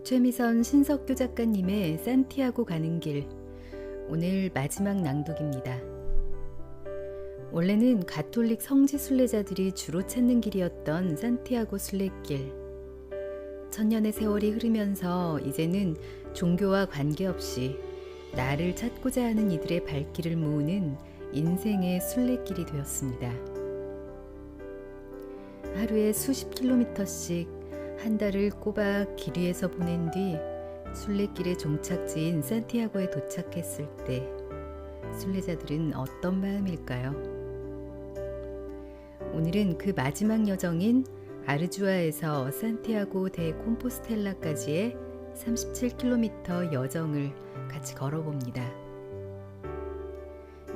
최미선 신석규 작가님의 산티아고 가는 길, 오늘 마지막 낭독입니다. 원래는 가톨릭 성지 순례자들이 주로 찾는 길이었던 산티아고 순례길. 천년의 세월이 흐르면서 이제는 종교와 관계없이 나를 찾고자 하는 이들의 발길을 모으는 인생의 순례길이 되었습니다. 하루에 수십 킬로미터씩 한 달을 꼬박 길 위에서 보낸 뒤 순례길의 종착지인 산티아고에 도착했을 때 순례자들은 어떤 마음일까요? 오늘은 그 마지막 여정인 아르주아에서 산티아고 데 콤포스텔라까지의 37km 여정을 같이 걸어봅니다.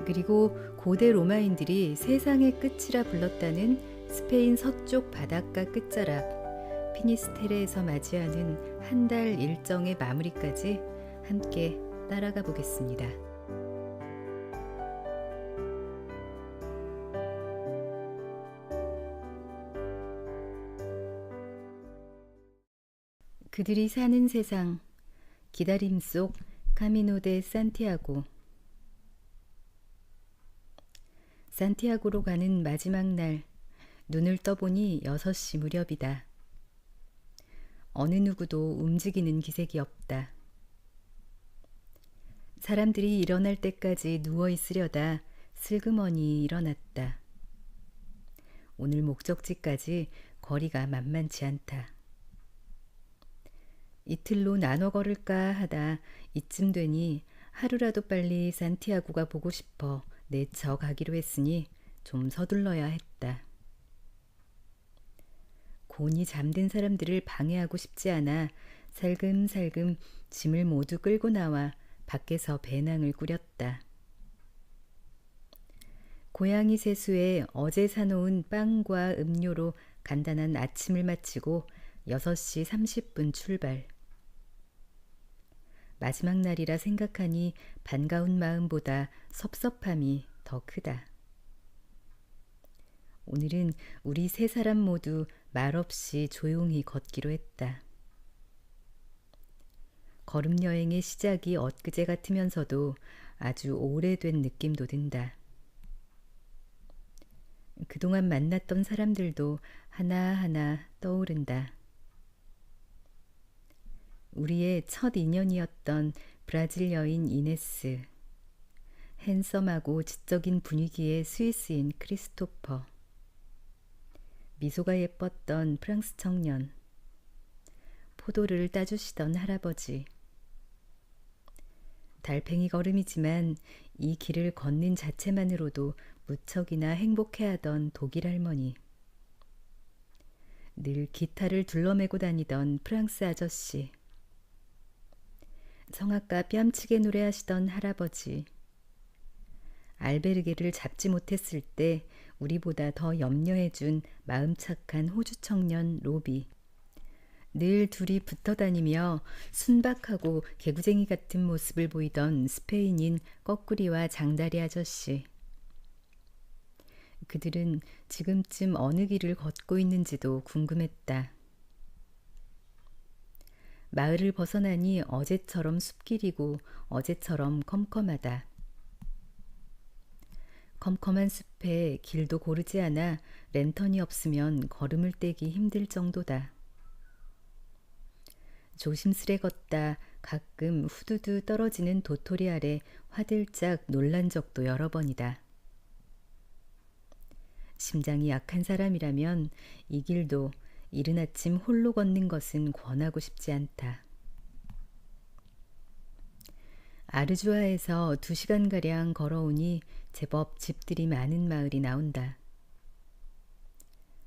그리고 고대 로마인들이 세상의 끝이라 불렀다는 스페인 서쪽 바닷가 끝자락 피니스테레에서 맞이하는 한 달 일정의 마무리까지 함께 따라가 보겠습니다. 그들이 사는 세상, 기다림 속 카미노 데 산티아고. 산티아고로 가는 마지막 날, 눈을 떠보니 6시 무렵이다. 어느 누구도 움직이는 기색이 없다. 사람들이 일어날 때까지 누워 있으려다 슬그머니 일어났다. 오늘 목적지까지 거리가 만만치 않다. 이틀로 나눠 걸을까 하다 이쯤 되니 하루라도 빨리 산티아고가 보고 싶어 내쳐 가기로 했으니 좀 서둘러야 했다. 곤히 잠든 사람들을 방해하고 싶지 않아 살금살금 짐을 모두 끌고 나와 밖에서 배낭을 꾸렸다. 고양이 세수에 어제 사놓은 빵과 음료로 간단한 아침을 마치고 6시 30분 출발. 마지막 날이라 생각하니 반가운 마음보다 섭섭함이 더 크다. 오늘은 우리 세 사람 모두 말없이 조용히 걷기로 했다. 걸음 여행의 시작이 엊그제 같으면서도 아주 오래된 느낌도 든다. 그동안 만났던 사람들도 하나하나 떠오른다. 우리의 첫 인연이었던 브라질 여인 이네스, 핸섬하고 지적인 분위기의 스위스인 크리스토퍼, 미소가 예뻤던 프랑스 청년, 포도를 따주시던 할아버지, 달팽이 걸음이지만 이 길을 걷는 자체만으로도 무척이나 행복해하던 독일 할머니, 늘 기타를 둘러매고 다니던 프랑스 아저씨, 성악가 뺨치게 노래하시던 할아버지, 알베르게를 잡지 못했을 때 우리보다 더 염려해준 마음 착한 호주 청년 로비, 늘 둘이 붙어 다니며 순박하고 개구쟁이 같은 모습을 보이던 스페인인 꺼꾸리와 장다리 아저씨. 그들은 지금쯤 어느 길을 걷고 있는지도 궁금했다. 마을을 벗어나니 어제처럼 숲길이고 어제처럼 컴컴하다. 컴컴한 숲에 길도 고르지 않아 랜턴이 없으면 걸음을 떼기 힘들 정도다. 조심스레 걷다 가끔 후두두 떨어지는 도토리 아래 화들짝 놀란 적도 여러 번이다. 심장이 약한 사람이라면 이 길도 이른 아침 홀로 걷는 것은 권하고 싶지 않다. 아르주아에서 2시간가량 걸어오니 제법 집들이 많은 마을이 나온다.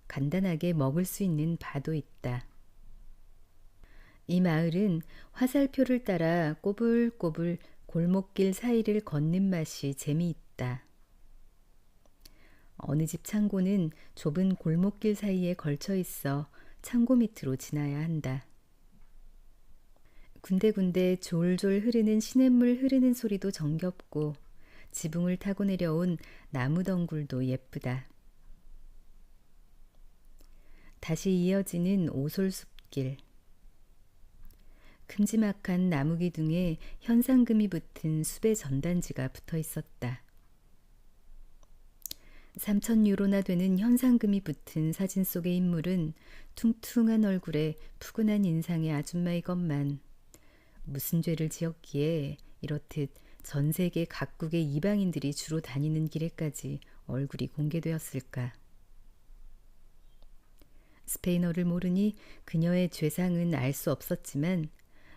간단하게 먹을 수 있는 바도 있다. 이 마을은 화살표를 따라 꼬불꼬불 골목길 사이를 걷는 맛이 재미있다. 어느 집 창고는 좁은 골목길 사이에 걸쳐 있어 창고 밑으로 지나야 한다. 군데군데 졸졸 흐르는 시냇물 흐르는 소리도 정겹고 지붕을 타고 내려온 나무 덩굴도 예쁘다. 다시 이어지는 오솔숲길. 큼지막한 나무 기둥에 현상금이 붙은 숲의 전단지가 붙어 있었다. 3,000유로나 되는 현상금이 붙은 사진 속의 인물은 퉁퉁한 얼굴에 푸근한 인상의 아줌마이건만 무슨 죄를 지었기에 이렇듯 전 세계 각국의 이방인들이 주로 다니는 길에까지 얼굴이 공개되었을까. 스페인어를 모르니 그녀의 죄상은 알 수 없었지만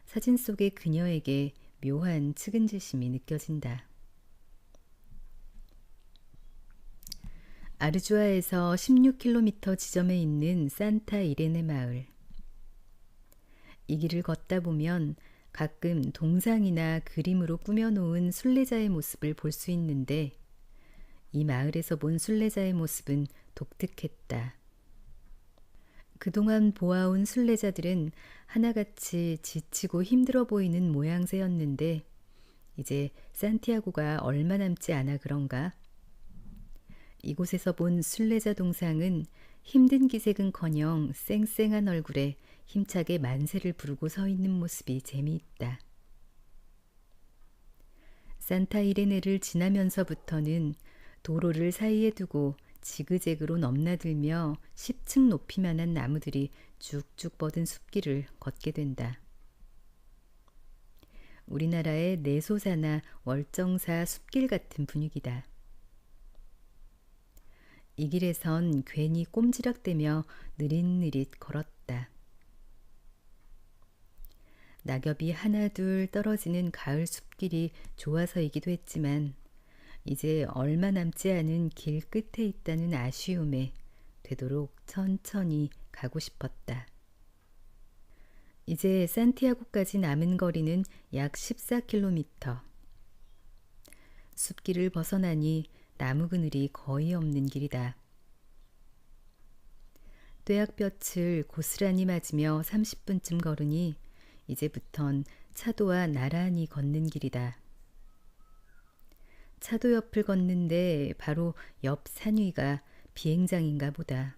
사진 속의 그녀에게 묘한 측은지심이 느껴진다. 아르주아에서 16km 지점에 있는 산타 이레네 마을. 이 길을 걷다 보면 가끔 동상이나 그림으로 꾸며놓은 순례자의 모습을 볼 수 있는데 이 마을에서 본 순례자의 모습은 독특했다. 그동안 보아온 순례자들은 하나같이 지치고 힘들어 보이는 모양새였는데 이제 산티아고가 얼마 남지 않아 그런가? 이곳에서 본 순례자 동상은 힘든 기색은커녕 쌩쌩한 얼굴에 힘차게 만세를 부르고 서 있는 모습이 재미있다. 산타 이레네를 지나면서부터는 도로를 사이에 두고 지그재그로 넘나들며 10층 높이만한 나무들이 쭉쭉 뻗은 숲길을 걷게 된다. 우리나라의 내소사나 월정사 숲길 같은 분위기다. 이 길에선 괜히 꼼지락대며 느릿느릿 걸었다. 낙엽이 하나둘 떨어지는 가을 숲길이 좋아서이기도 했지만 이제 얼마 남지 않은 길 끝에 있다는 아쉬움에 되도록 천천히 가고 싶었다. 이제 산티아고까지 남은 거리는 약 14km. 숲길을 벗어나니 나무 그늘이 거의 없는 길이다. 뙤약볕을 고스란히 맞으며 30분쯤 걸으니 이제부턴 차도와 나란히 걷는 길이다. 차도 옆을 걷는데 바로 옆 산 위가 비행장인가 보다.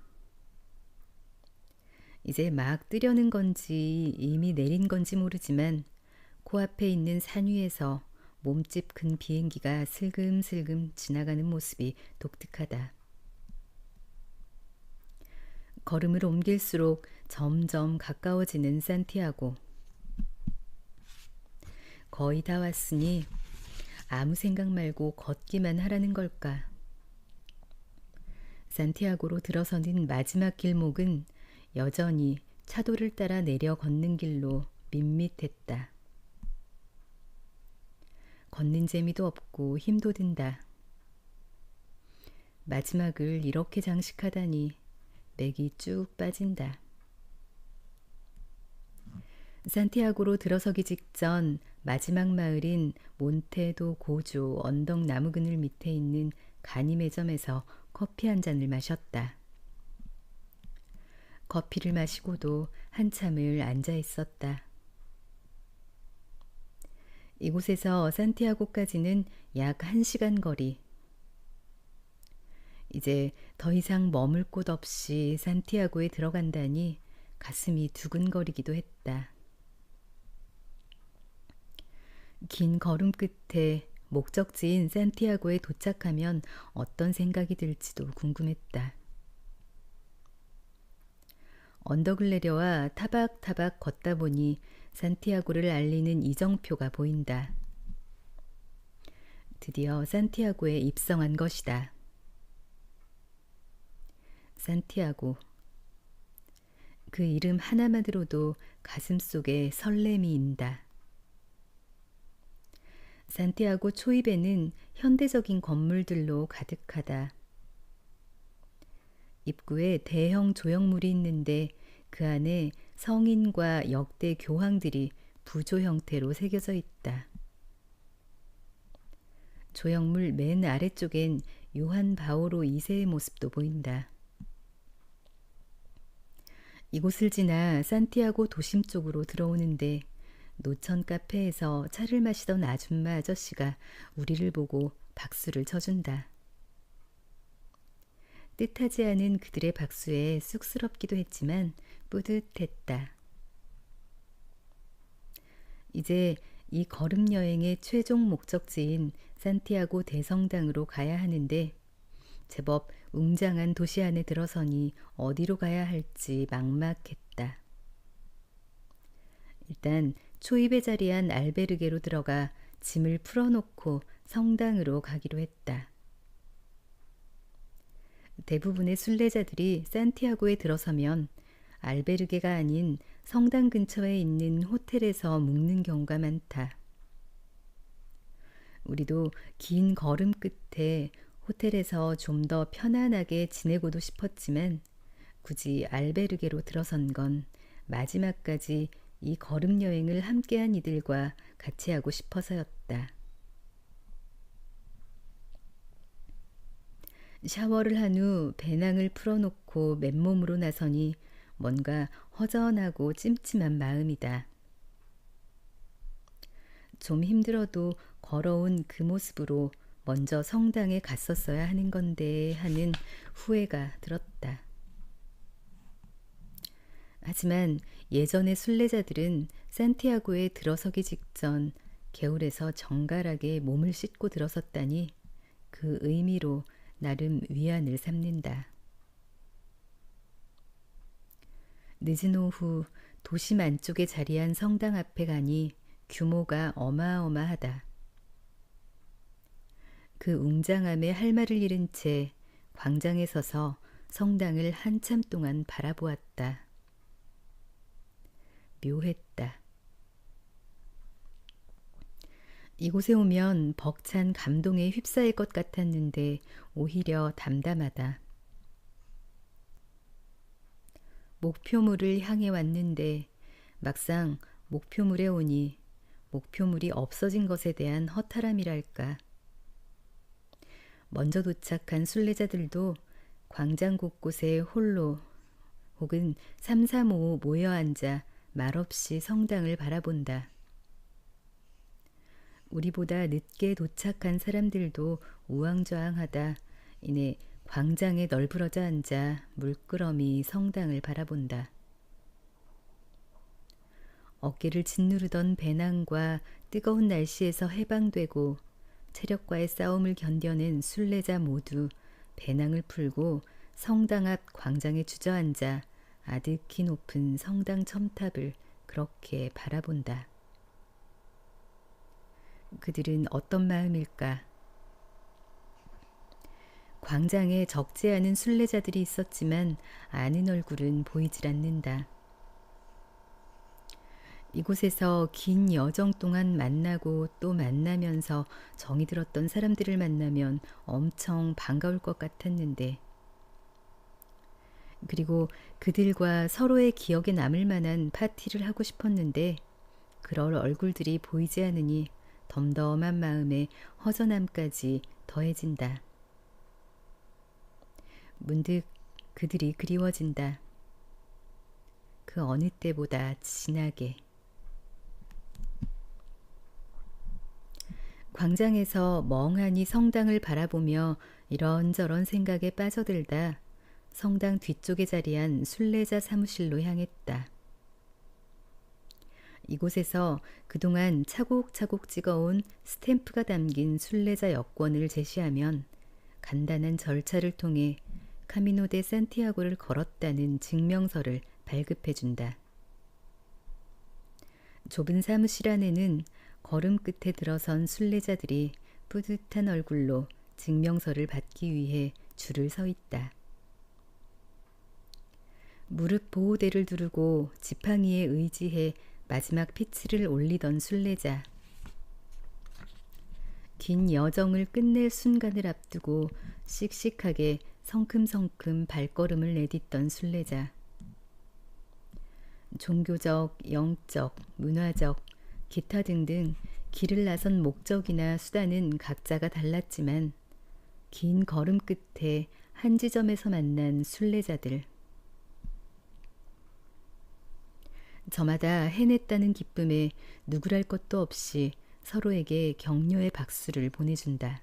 이제 막 뜨려는 건지 이미 내린 건지 모르지만 코앞에 있는 산 위에서 몸집 큰 비행기가 슬금슬금 지나가는 모습이 독특하다. 걸음을 옮길수록 점점 가까워지는 산티아고. 거의 다 왔으니 아무 생각 말고 걷기만 하라는 걸까. 산티아고로 들어서는 마지막 길목은 여전히 차도를 따라 내려 걷는 길로 밋밋했다. 걷는 재미도 없고 힘도 든다. 마지막을 이렇게 장식하다니 맥이 쭉 빠진다. 산티아고로 들어서기 직전 마지막 마을인 몬테도 고조 언덕 나무 그늘 밑에 있는 가니매점에서 커피 한 잔을 마셨다. 커피를 마시고도 한참을 앉아 있었다. 이곳에서 산티아고까지는 약 1시간 거리. 이제 더 이상 머물 곳 없이 산티아고에 들어간다니 가슴이 두근거리기도 했다. 긴 걸음 끝에 목적지인 산티아고에 도착하면 어떤 생각이 들지도 궁금했다. 언덕을 내려와 타박타박 걷다 보니 산티아고를 알리는 이정표가 보인다. 드디어 산티아고에 입성한 것이다. 산티아고. 그 이름 하나만 들어도 가슴속에 설렘이 인다. 산티아고 초입에는 현대적인 건물들로 가득하다. 입구에 대형 조형물이 있는데 그 안에 성인과 역대 교황들이 부조 형태로 새겨져 있다. 조형물 맨 아래쪽엔 요한 바오로 2세의 모습도 보인다. 이곳을 지나 산티아고 도심 쪽으로 들어오는데 노천 카페에서 차를 마시던 아줌마 아저씨가 우리를 보고 박수를 쳐준다. 뜻하지 않은 그들의 박수에 쑥스럽기도 했지만 뿌듯했다. 이제 이 걸음 여행의 최종 목적지인 산티아고 대성당으로 가야 하는데 제법 웅장한 도시 안에 들어서니 어디로 가야 할지 막막했다. 일단 초입에 자리한 알베르게로 들어가 짐을 풀어놓고 성당으로 가기로 했다. 대부분의 순례자들이 산티아고에 들어서면 알베르게가 아닌 성당 근처에 있는 호텔에서 묵는 경우가 많다. 우리도 긴 걸음 끝에 호텔에서 좀 더 편안하게 지내고도 싶었지만 굳이 알베르게로 들어선 건 마지막까지 이 걸음 여행을 함께한 이들과 같이 하고 싶어서였다. 샤워를 한 후 배낭을 풀어놓고 맨몸으로 나서니 뭔가 허전하고 찜찜한 마음이다. 좀 힘들어도 걸어온 그 모습으로 먼저 성당에 갔었어야 하는 건데 하는 후회가 들었다. 하지만 예전의 순례자들은 산티아고에 들어서기 직전 개울에서 정갈하게 몸을 씻고 들어섰다니 그 의미로 나름 위안을 삼는다. 늦은 오후 도심 안쪽에 자리한 성당 앞에 가니 규모가 어마어마하다. 그 웅장함에 할 말을 잃은 채 광장에 서서 성당을 한참 동안 바라보았다. 묘했다. 이곳에 오면 벅찬 감동에 휩싸일 것 같았는데 오히려 담담하다. 목표물을 향해 왔는데 막상 목표물에 오니 목표물이 없어진 것에 대한 허탈함이랄까. 먼저 도착한 순례자들도 광장 곳곳에 홀로 혹은 삼삼오오 모여 앉아 말없이 성당을 바라본다. 우리보다 늦게 도착한 사람들도 우왕좌왕하다 이내 광장에 널브러져 앉아 물끄러미 성당을 바라본다. 어깨를 짓누르던 배낭과 뜨거운 날씨에서 해방되고 체력과의 싸움을 견뎌낸 순례자 모두 배낭을 풀고 성당 앞 광장에 주저앉아 아득히 높은 성당 첨탑을 그렇게 바라본다. 그들은 어떤 마음일까? 광장에 적지 않은 순례자들이 있었지만 아는 얼굴은 보이질 않는다. 이곳에서 긴 여정 동안 만나고 또 만나면서 정이 들었던 사람들을 만나면 엄청 반가울 것 같았는데, 그리고 그들과 서로의 기억에 남을 만한 파티를 하고 싶었는데 그럴 얼굴들이 보이지 않으니 덤덤한 마음에 허전함까지 더해진다. 문득 그들이 그리워진다. 그 어느 때보다 진하게. 광장에서 멍하니 성당을 바라보며 이런저런 생각에 빠져들다 성당 뒤쪽에 자리한 순례자 사무실로 향했다. 이곳에서 그동안 차곡차곡 찍어온 스탬프가 담긴 순례자 여권을 제시하면 간단한 절차를 통해 카미노 데 산티아고를 걸었다는 증명서를 발급해준다. 좁은 사무실 안에는 걸음 끝에 들어선 순례자들이 뿌듯한 얼굴로 증명서를 받기 위해 줄을 서 있다. 무릎 보호대를 두르고 지팡이에 의지해 마지막 피치를 올리던 순례자. 긴 여정을 끝낼 순간을 앞두고 씩씩하게 성큼성큼 발걸음을 내딛던 순례자. 종교적, 영적, 문화적, 기타 등등 길을 나선 목적이나 수단은 각자가 달랐지만 긴 걸음 끝에 한 지점에서 만난 순례자들. 저마다 해냈다는 기쁨에 누구랄 것도 없이 서로에게 격려의 박수를 보내준다.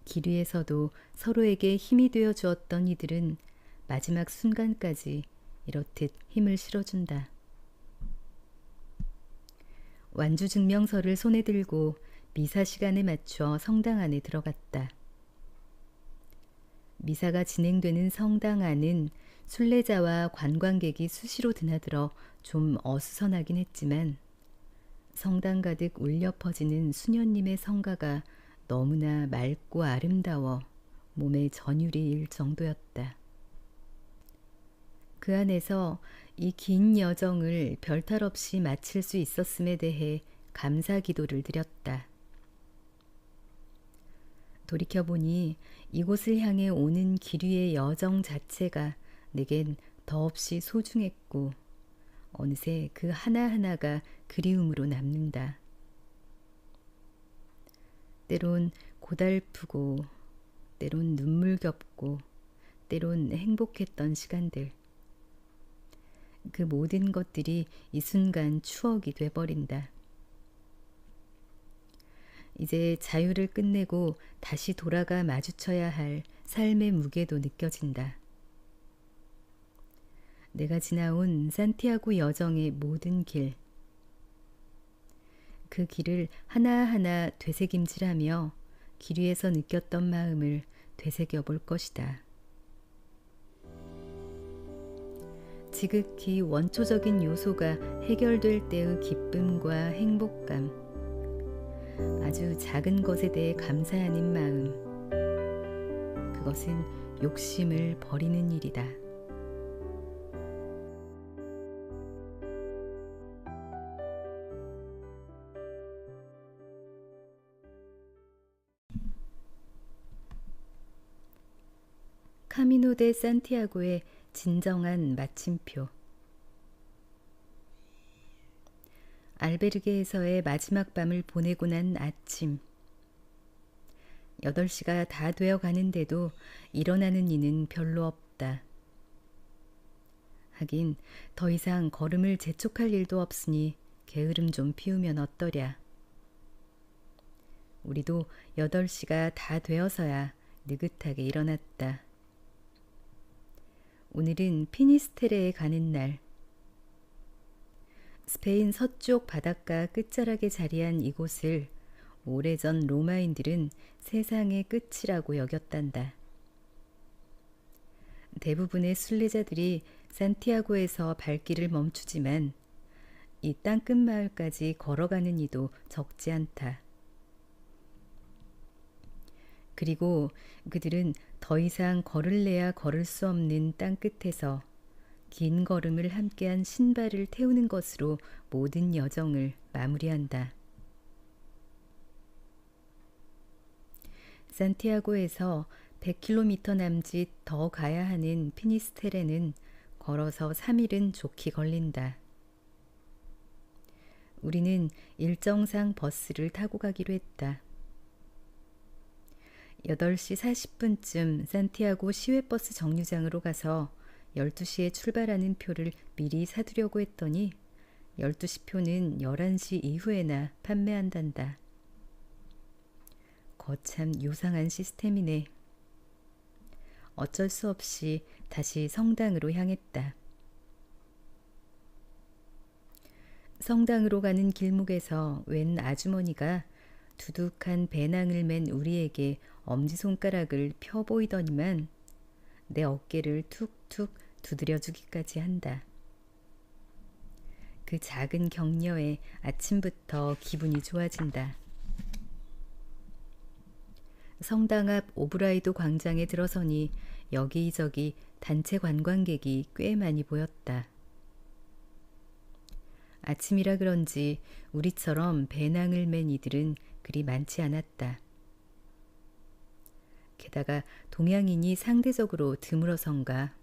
길 위에서도 서로에게 힘이 되어 주었던 이들은 마지막 순간까지 이렇듯 힘을 실어준다. 완주 증명서를 손에 들고 미사 시간에 맞춰 성당 안에 들어갔다. 미사가 진행되는 성당 안은 순례자와 관광객이 수시로 드나들어 좀 어수선하긴 했지만 성당 가득 울려 퍼지는 수녀님의 성가가 너무나 맑고 아름다워 몸에 전율이 일 정도였다. 그 안에서 이 긴 여정을 별탈 없이 마칠 수 있었음에 대해 감사 기도를 드렸다. 돌이켜보니 이곳을 향해 오는 길 위의 여정 자체가 내겐 더없이 소중했고 어느새 그 하나하나가 그리움으로 남는다. 때론 고달프고 때론 눈물겹고 때론 행복했던 시간들. 그 모든 것들이 이 순간 추억이 돼버린다. 이제 자유를 끝내고 다시 돌아가 마주쳐야 할 삶의 무게도 느껴진다. 내가 지나온 산티아고 여정의 모든 길. 그 길을 하나하나 되새김질하며 길 위에서 느꼈던 마음을 되새겨 볼 것이다. 지극히 원초적인 요소가 해결될 때의 기쁨과 행복감, 아주 작은 것에 대해 감사하는 마음, 그것은 욕심을 버리는 일이다. 카미노 데 산티아고의 진정한 마침표. 알베르게에서의 마지막 밤을 보내고 난 아침. 8시가 다 되어 가는데도 일어나는 이는 별로 없다. 하긴 더 이상 걸음을 재촉할 일도 없으니 게으름 좀 피우면 어떠랴. 우리도 8시가 다 되어서야 느긋하게 일어났다. 오늘은 피니스테레에 가는 날. 스페인 서쪽 바닷가 끝자락에 자리한 이곳을 오래전 로마인들은 세상의 끝이라고 여겼단다. 대부분의 순례자들이 산티아고에서 발길을 멈추지만 이 땅끝 마을까지 걸어가는 이도 적지 않다. 그리고 그들은 더 이상 걸을래야 걸을 수 없는 땅끝에서 긴 걸음을 함께한 신발을 태우는 것으로 모든 여정을 마무리한다. 산티아고에서 100km 남짓 더 가야 하는 피니스테레는 걸어서 3일은 좋게 걸린다. 우리는 일정상 버스를 타고 가기로 했다. 8시 40분쯤 산티아고 시외버스 정류장으로 가서 12시에 출발하는 표를 미리 사두려고 했더니 12시 표는 11시 이후에나 판매한단다. 거참 요상한 시스템이네. 어쩔 수 없이 다시 성당으로 향했다. 성당으로 가는 길목에서 웬 아주머니가 두둑한 배낭을 맨 우리에게 엄지손가락을 펴 보이더니만 내 어깨를 툭툭 두드려주기까지 한다. 그 작은 격려에 아침부터 기분이 좋아진다. 성당 앞 오브라이도 광장에 들어서니 여기저기 단체 관광객이 꽤 많이 보였다. 아침이라 그런지 우리처럼 배낭을 맨 이들은 그리 많지 않았다. 게다가 동양인이 상대적으로 드물어선가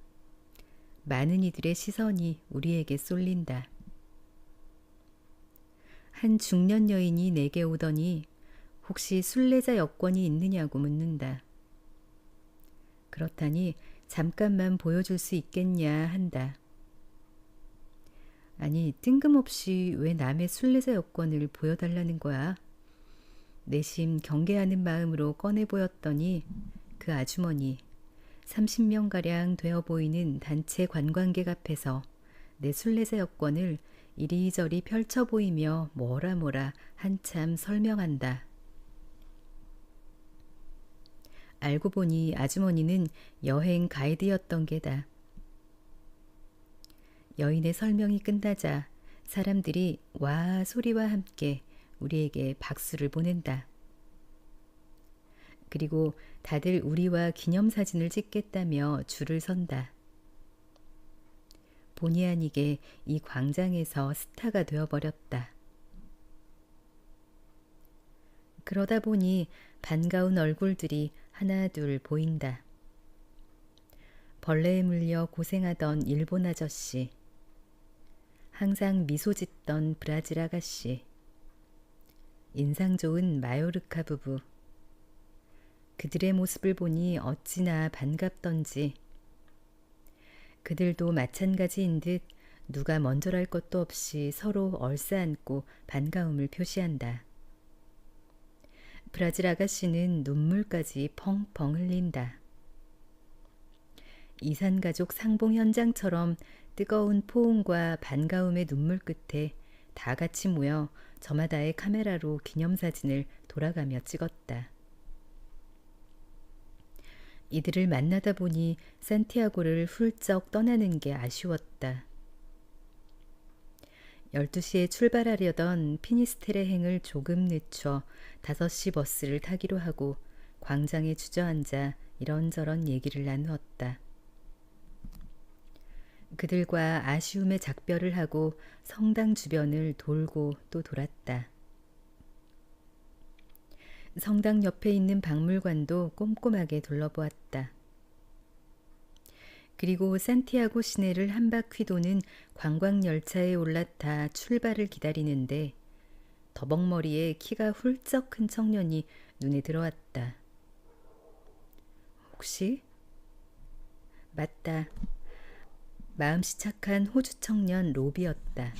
많은 이들의 시선이 우리에게 쏠린다. 한 중년 여인이 내게 오더니 혹시 순례자 여권이 있느냐고 묻는다. 그렇다니 잠깐만 보여줄 수 있겠냐 한다. 아니 뜬금없이 왜 남의 순례자 여권을 보여달라는 거야? 내심 경계하는 마음으로 꺼내 보였더니 그 아주머니 30명가량 되어 보이는 단체 관광객 앞에서 내 순례자 여권을 이리저리 펼쳐 보이며 뭐라 한참 설명한다. 알고 보니 아주머니는 여행 가이드였던 게다. 여인의 설명이 끝나자 사람들이 와 소리와 함께 우리에게 박수를 보낸다. 그리고 다들 우리와 기념사진을 찍겠다며 줄을 선다. 본의 아니게 이 광장에서 스타가 되어버렸다. 그러다 보니 반가운 얼굴들이 하나 둘 보인다. 벌레에 물려 고생하던 일본 아저씨, 항상 미소 짓던 브라질 아가씨, 인상 좋은 마요르카 부부. 그들의 모습을 보니 어찌나 반갑던지. 그들도 마찬가지인 듯 누가 먼저랄 것도 없이 서로 얼싸안고 반가움을 표시한다. 브라질 아가씨는 눈물까지 펑펑 흘린다. 이산가족 상봉 현장처럼 뜨거운 포옹과 반가움의 눈물 끝에 다 같이 모여 저마다의 카메라로 기념사진을 돌아가며 찍었다. 이들을 만나다 보니 산티아고를 훌쩍 떠나는 게 아쉬웠다. 12시에 출발하려던 피니스테레 행을 조금 늦춰 5시 버스를 타기로 하고 광장에 주저앉아 이런저런 얘기를 나누었다. 그들과 아쉬움의 작별을 하고 성당 주변을 돌고 또 돌았다. 성당 옆에 있는 박물관도 꼼꼼하게 둘러보았다. 그리고 산티아고 시내를 한 바퀴 도는 관광열차에 올라타 출발을 기다리는데 더벅머리에 키가 훌쩍 큰 청년이 눈에 들어왔다. 혹시? 맞다. 마음씨 착한 호주 청년 로비였다.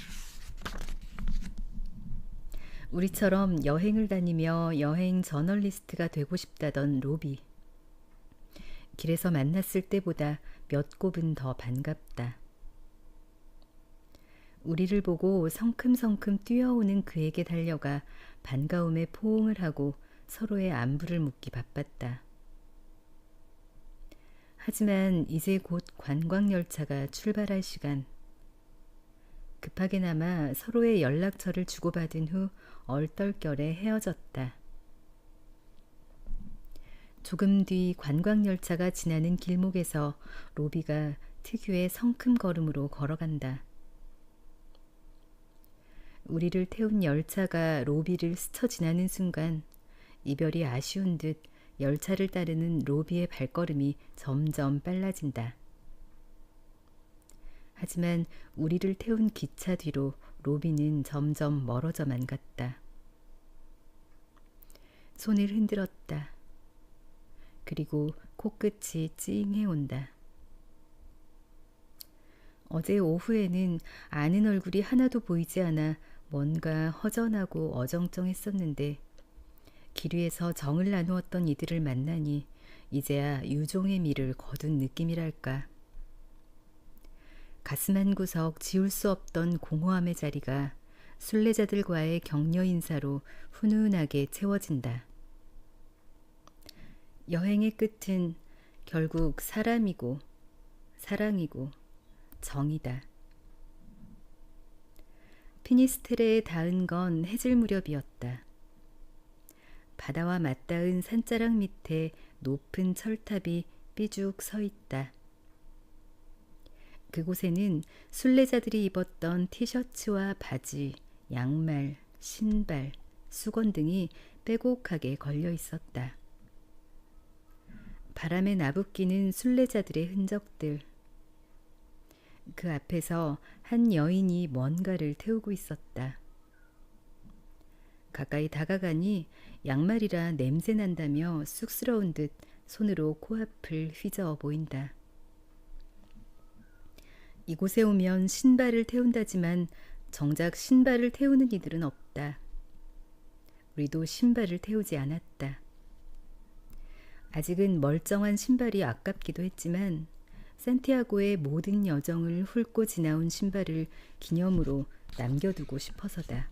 우리처럼 여행을 다니며 여행 저널리스트가 되고 싶다던 로비. 길에서 만났을 때보다 몇 곱은 더 반갑다. 우리를 보고 성큼성큼 뛰어오는 그에게 달려가 반가움에 포옹을 하고 서로의 안부를 묻기 바빴다. 하지만 이제 곧 관광열차가 출발할 시간. 급하게나마 서로의 연락처를 주고받은 후 얼떨결에 헤어졌다. 조금 뒤 관광열차가 지나는 길목에서 로비가 특유의 성큼 걸음으로 걸어간다. 우리를 태운 열차가 로비를 스쳐 지나는 순간 이별이 아쉬운 듯 열차를 따르는 로비의 발걸음이 점점 빨라진다. 하지만 우리를 태운 기차 뒤로 로비는 점점 멀어져만 갔다. 손을 흔들었다. 그리고 코끝이 찡해온다. 어제 오후에는 아는 얼굴이 하나도 보이지 않아 뭔가 허전하고 어정쩡했었는데 길 위에서 정을 나누었던 이들을 만나니 이제야 유종의 미를 거둔 느낌이랄까. 가슴 한구석 지울 수 없던 공허함의 자리가 순례자들과의 격려 인사로 훈훈하게 채워진다. 여행의 끝은 결국 사람이고 사랑이고 정이다. 피니스테레에 닿은 건 해질 무렵이었다. 바다와 맞닿은 산자락 밑에 높은 철탑이 삐죽 서 있다. 그곳에는 순례자들이 입었던 티셔츠와 바지, 양말, 신발, 수건 등이 빼곡하게 걸려 있었다. 바람에 나부끼는 순례자들의 흔적들. 그 앞에서 한 여인이 뭔가를 태우고 있었다. 가까이 다가가니 양말이라 냄새 난다며 쑥스러운 듯 손으로 코앞을 휘저어 보인다. 이곳에 오면 신발을 태운다지만 정작 신발을 태우는 이들은 없다. 우리도 신발을 태우지 않았다. 아직은 멀쩡한 신발이 아깝기도 했지만 산티아고의 모든 여정을 훑고 지나온 신발을 기념으로 남겨두고 싶어서다.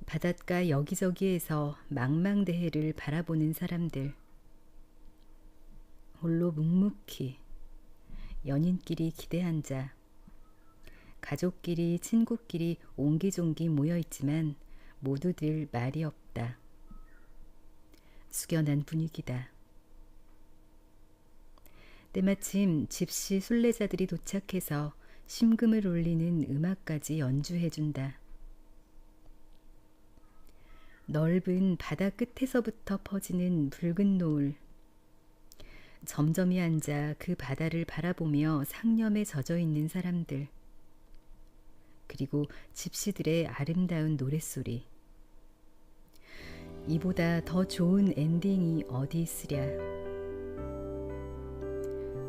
바닷가 여기저기에서 망망대해를 바라보는 사람들, 홀로 묵묵히 연인끼리 기대한 자, 가족끼리 친구끼리 옹기종기 모여있지만 모두들 말이 없다. 숙연한 분위기다. 때마침 집시 순례자들이 도착해서 심금을 울리는 음악까지 연주해준다. 넓은 바다 끝에서부터 퍼지는 붉은 노을. 점점이 앉아 그 바다를 바라보며 상념에 젖어있는 사람들. 그리고 집시들의 아름다운 노랫소리. 이보다 더 좋은 엔딩이 어디 있으랴.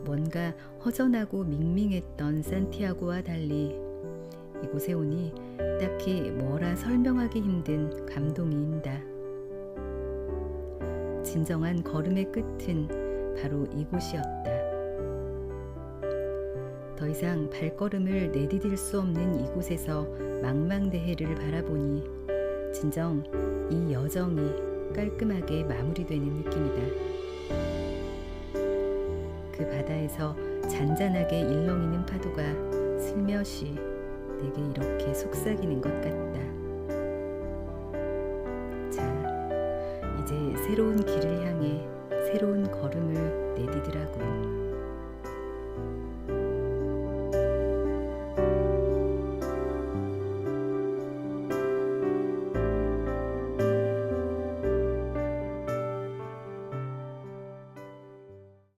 뭔가 허전하고 밍밍했던 산티아고와 달리 이곳에 오니 딱히 뭐라 설명하기 힘든 감동이 인다. 진정한 걸음의 끝은 바로 이곳이었다. 더 이상 발걸음을 내디딜 수 없는 이곳에서 망망대해를 바라보니 진정 이 여정이 깔끔하게 마무리되는 느낌이다. 그 바다에서 잔잔하게 일렁이는 파도가 슬며시 내게 이렇게 속삭이는 것 같다. 자, 이제 새로운 길을 향해 새로운 걸음을 내디디라고.